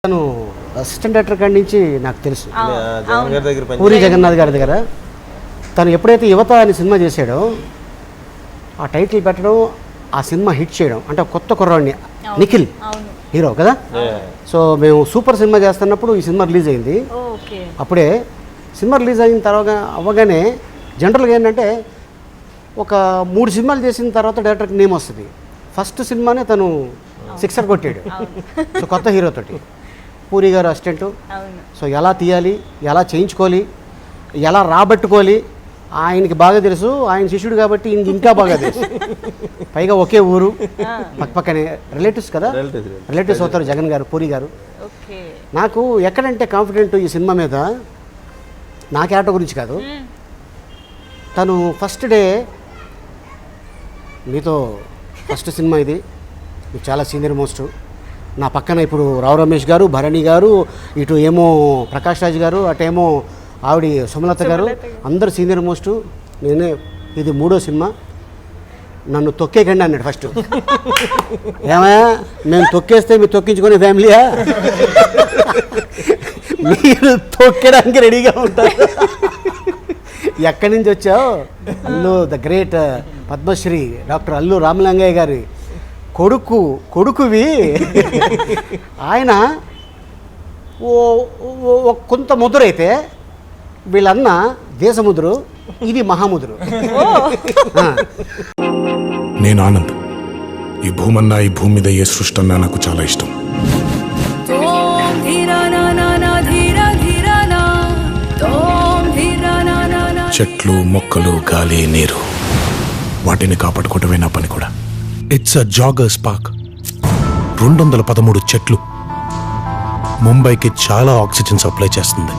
తను assistant director కాడి నుంచి నాకు తెలుసు, జగన్ గారి దగ్గర పూరి జగన్నాథ్ గారి దగ్గర. తను ఎప్పుడైతే యువత అనే సినిమా చేశాడో ఆ టైటిల్ పెట్టడం, ఆ సినిమా హిట్ చేయడం, అంటే కొత్త కుర్రాడిని నిఖిల్ హీరో కదా. సో మేము సూపర్ సినిమా చేస్తున్నప్పుడు ఈ సినిమా రిలీజ్ అయింది. అప్పుడే సినిమా రిలీజ్ అయిన తర్వాత అవ్వగానే జనరల్గా ఏంటంటే ఒక 3 సినిమాలు చేసిన తర్వాత డైరెక్టర్కి నేమ్ వస్తుంది. ఫస్ట్ సినిమానే తను సిక్సర్ కొట్టాడు. సో కొత్త హీరోతోటి పూరి గారు అసిస్టెంటు. సో ఎలా తీయాలి, ఎలా చేయించుకోవాలి, ఎలా రాబట్టుకోవాలి ఆయనకి బాగా తెలుసు. ఆయన శిష్యుడు కాబట్టి ఈయనకి ఇంకా బాగా తెలుసు. పైగా ఒకే ఊరు, పక్కపక్కనే రిలేటివ్స్ కదా, రిలేటివ్స్ అవుతారు జగన్ గారు, పూరి గారు. నాకు ఎక్కడంటే కాన్ఫిడెంట్ ఈ సినిమా మీద, నా క్యారెక్టర్ గురించి కాదు. తను ఫస్ట్ డే మీతో ఫస్ట్ సినిమా ఇది, మీకు చాలా సీనియర్ మోస్ట్. నా పక్కన ఇప్పుడు రావు రమేష్ గారు, భరణి గారు, ఇటు ఏమో ప్రకాష్ రాజ్ గారు, అటేమో ఆవిడ సుమలత గారు, అందరు సీనియర్ మోస్ట్. నేనే ఇది 3వ సినిమా. నన్ను తొక్కేకండి అన్నాడు ఫస్ట్. ఏమయ్యా మేము తొక్కేస్తే మీరు తొక్కించుకునే ఫ్యామిలీయా, మీరు తొక్కడానికి రెడీగా ఉంటారు. ఎక్కడి నుంచి వచ్చావు? Allu the great Padmashri doctor Allu Ramalingaiah గారి కొడుకువి. ఆయన కొంత ముదురైతే వీళ్ళన్న దేశముద్రు, ఇది మహాముద్రు. నేను ఆనంద్. ఈ భూమన్నా, ఈ భూమి మీద ఏ సృష్టి అన్నా నాకు చాలా ఇష్టం. చెట్లు, మొక్కలు, గాలి, నీరు, వాటిని కాపాడుకోవటమే నా పని కూడా. It's a joggers park. 213 చెట్లు ముంబైకి చాలా ఆక్సిజన్ సప్లై చేస్తుంది.